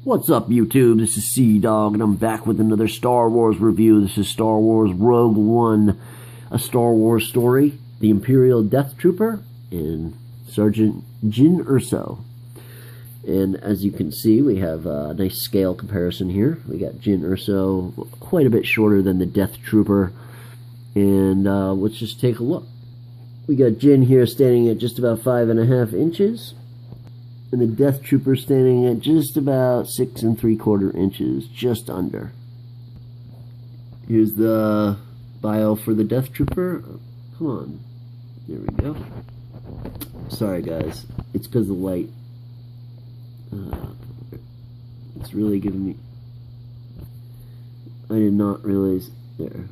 What's up, YouTube? This is Sea-Dog, and I'm back with another Star Wars review. This is Star Wars Rogue One, a Star Wars story, the Imperial Deathtrooper, and Sergeant Jyn Erso. And as you can see, we have a nice scale comparison here. We got Jyn Erso, quite a bit shorter than the Deathtrooper. And let's just take a look. We got Jyn here standing at just about 5.5 inches. And the Deathtrooper standing at just about 6 3/4 inches, just under. Here's the bio for the Deathtrooper. Come on. There we go. Sorry, guys. It's because of the light. It's really giving me... I did not realize... There.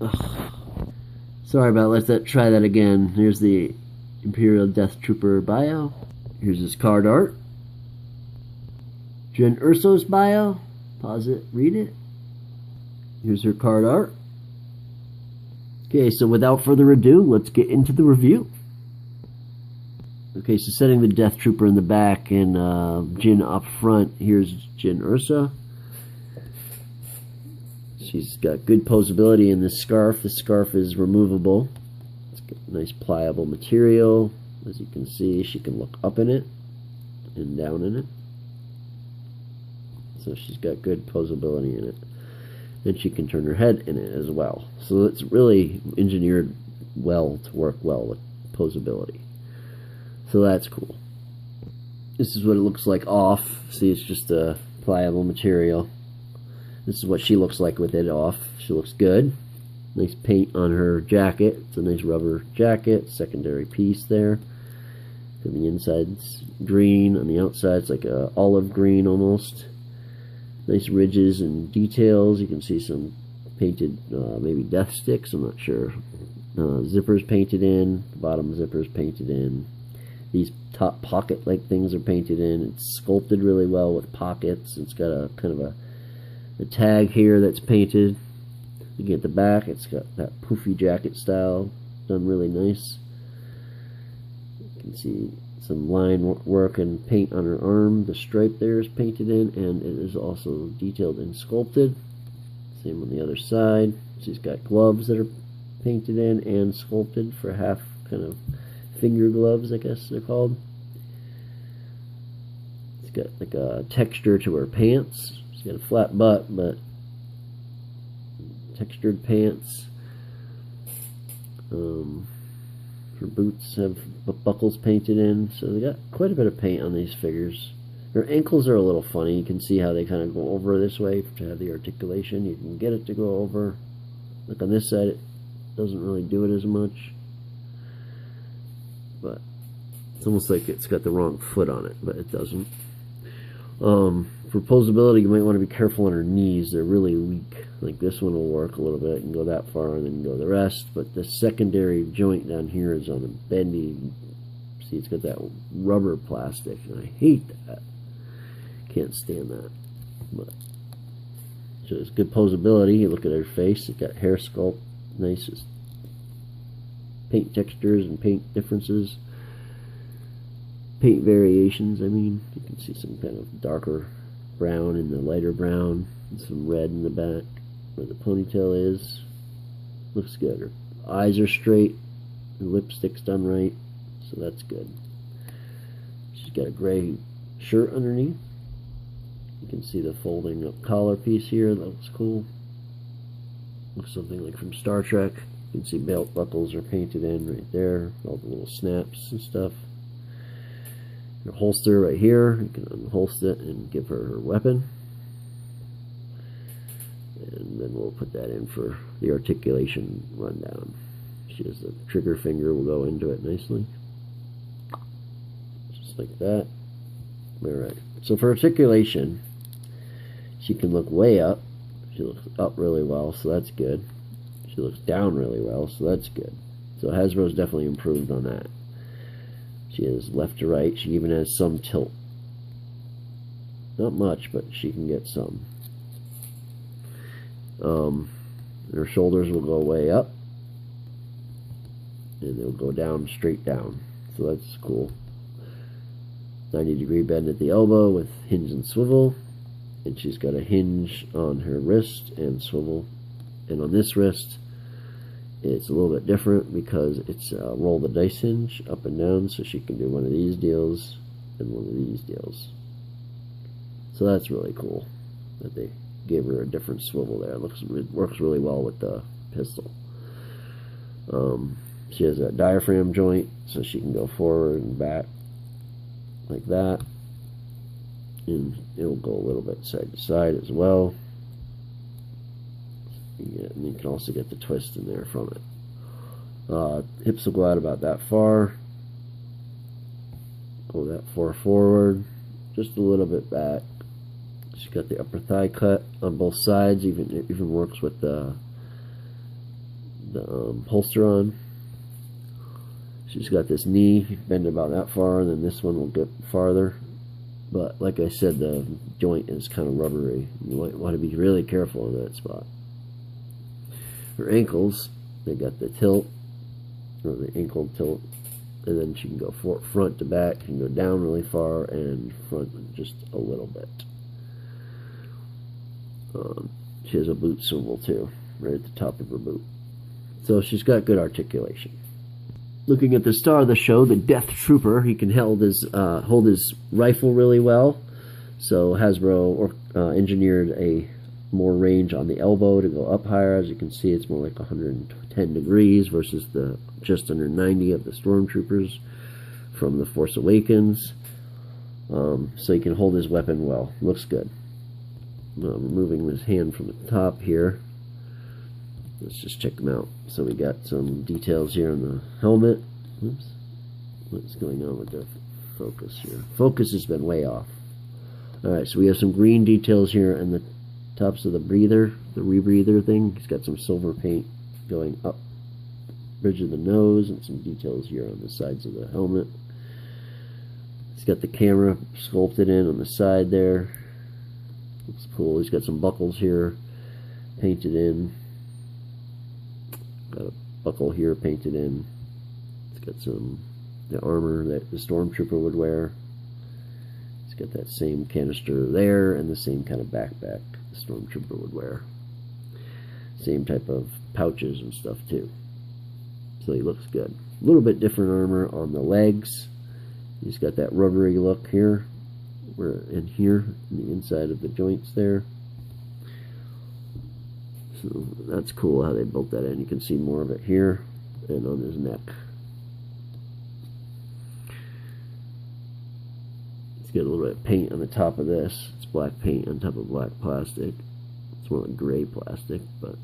Ugh. Sorry about it. Let's try that again. Here's the Imperial Deathtrooper bio. Here's his card art. Jyn Erso's bio. Pause it, read it. Here's her card art. Okay, so without further ado, let's get into the review. Okay, so setting the Deathtrooper in the back and Jyn up front. Here's Jyn Erso. She's got good posability in this scarf. The scarf is removable. It's got nice pliable material. As you can see, she can look up in it and down in it. So she's got good posability in it. And she can turn her head in it as well. So it's really engineered well to work well with posability. So that's cool. This is what it looks like off. See, it's just a pliable material. This is what she looks like with it off. She looks good. Nice paint on her jacket. It's a nice rubber jacket. Secondary piece there. On the inside's green. On the outside, it's like a olive green almost. Nice ridges and details. You can see some painted, maybe death sticks. I'm not sure. Zippers painted in. The bottom zippers painted in. These top pocket-like things are painted in. It's sculpted really well with pockets. It's got a kind of a tag here that's painted. You get the back. It's got that poofy jacket style done really nice. You can see some line work and paint on her arm. The stripe there is painted in, and it is also detailed and sculpted. Same on the other side. She's got gloves that are painted in and sculpted for half kind of finger gloves, I guess they're called. It's got like a texture to her pants. She's got a flat butt, but textured pants. Her boots have buckles painted in, so they got quite a bit of paint on these figures. Her ankles are a little funny. You can see how they kind of go over this way to have the articulation. You can get it to go over. Like on this side, it doesn't really do it as much. But it's almost like it's got the wrong foot on it, but it doesn't. For posability, you might want to be careful on her knees. They're really weak. Like this one will work a little bit. You can go that far and then go the rest. But the secondary joint down here is on a bendy. See, it's got that rubber plastic, and I hate that. Can't stand that. But so it's good posability. You look at her face. It's got hair sculpt, nice paint textures and paint differences. Paint variations, I mean. You can see some kind of darker brown in the lighter brown, and some red in the back where the ponytail is. Looks good. Her eyes are straight, her lipstick's done right, so that's good. She's got a gray shirt underneath. You can see the folding up collar piece here. That looks cool. Looks something like from Star Trek. You can see belt buckles are painted in right there, all the little snaps and stuff. Her holster right here, you can unholster it and give her her weapon. And then we'll put that in for the articulation rundown. She has the trigger finger, will go into it nicely. Just like that. Alright, so for articulation, she can look way up. She looks up really well, so that's good. She looks down really well, so that's good. So Hasbro's definitely improved on that. She is left to right. She even has some tilt. Not much, but she can get some. Her shoulders will go way up. And they'll go down, straight down. So that's cool. 90-degree bend at the elbow with hinge and swivel. and she's got a hinge on her wrist and swivel. And on this wrist, it's a little bit different because it's a roll the dice hinge up and down, so she can do one of these deals and one of these deals. So that's really cool that they gave her a different swivel there. It works really well with the pistol. She has a diaphragm joint, so she can go forward and back like that, and it'll go a little bit side to side as well. Yeah, and you can also get the twist in there from it. Hips will go out about that far. Go that far forward, just a little bit back. She's got the upper thigh cut on both sides. It even works with the holster on. She's got this knee bend about that far, and then this one will get farther. But like I said, the joint is kind of rubbery. You might want to be really careful in that spot. Her ankles, they got the tilt, or the ankle tilt, and then she can go front to back, can go down really far, and front just a little bit. She has a boot swivel too, right at the top of her boot. So she's got good articulation. Looking at the star of the show, the Deathtrooper, he can hold his rifle really well. So Hasbro engineered a more range on the elbow to go up higher. As you can see, it's more like 110 degrees versus the just under 90 of the Stormtroopers from The Force Awakens. So he can hold his weapon well. Looks good. Removing his hand from the top here. Let's just check them out. So we got some details here on the helmet. Oops. What's going on with the focus here? Focus has been way off. Alright, so we have some green details here on the tops of the breather, the rebreather thing. He's got some silver paint going up bridge of the nose, and some details here on the sides of the helmet. He's got the camera sculpted in on the side there. Looks cool. He's got some buckles here painted in. Got a buckle here painted in. It's got the armor that the Stormtrooper would wear. It's got that same canister there and the same kind of backpack the Stormtrooper would wear. Same type of pouches and stuff too. So he looks good. A little bit different armor on the legs. He's got that rubbery look here, in the inside of the joints there. So that's cool how they built that in. You can see more of it here and on his neck. He's got a little bit of paint on the top of this. It's black paint on top of black plastic. It's more like gray plastic, but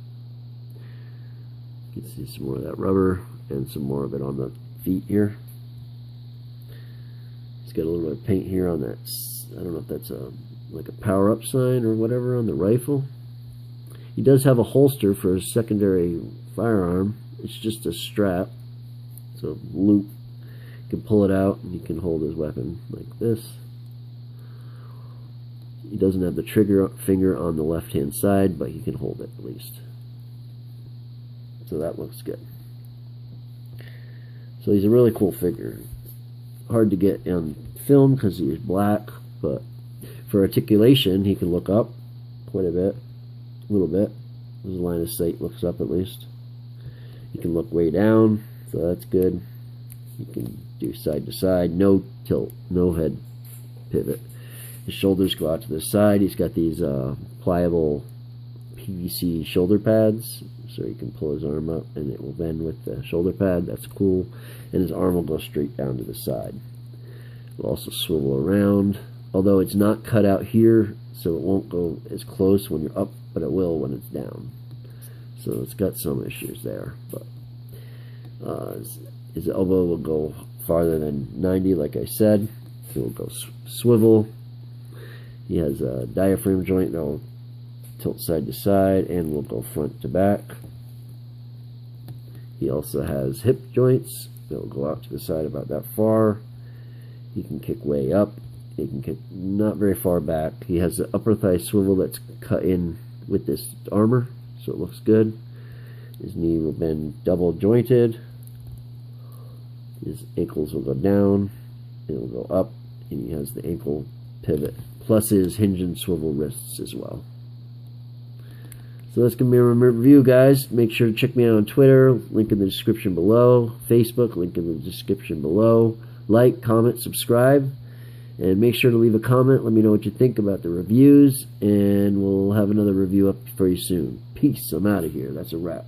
you can see some more of that rubber and some more of it on the feet here. He's got a little bit of paint here on that. I don't know if that's like a power-up sign or whatever on the rifle. He does have a holster for his secondary firearm. It's just a strap. It's a loop. You can pull it out and he can hold his weapon like this. He doesn't have the trigger finger on the left-hand side, but he can hold it at least. So that looks good. So he's a really cool figure. Hard to get on film because he's black, but for articulation, he can look up quite a bit. A little bit. His line of sight looks up at least. You can look way down, so that's good. You can do side to side, no tilt, no head pivot. His shoulders go out to the side. He's got these pliable PVC shoulder pads, so he can pull his arm up and it will bend with the shoulder pad. That's cool. And his arm will go straight down to the side. It will also swivel around, although it's not cut out here, so it won't go as close when you're up, but it will when it's down. So it's got some issues there, but his elbow will go farther than 90, like I said. It will go swivel. He has a diaphragm joint that will tilt side to side and will go front to back. He also has hip joints that will go out to the side about that far. He can kick way up. He can kick not very far back. He has the upper thigh swivel that's cut in with this armor, so it looks good. His knee will bend double jointed. His ankles will go down. It will go up, and he has the ankle pivot plus his hinge and swivel wrists as well. So that's going to be a review, guys. Make sure to check me out on Twitter, link in the description below. Facebook, link in the description below. Like, comment, subscribe, and make sure to leave a comment. Let me know what you think about the reviews, and we'll have another review up for you soon. Peace. I'm out of here. That's a wrap.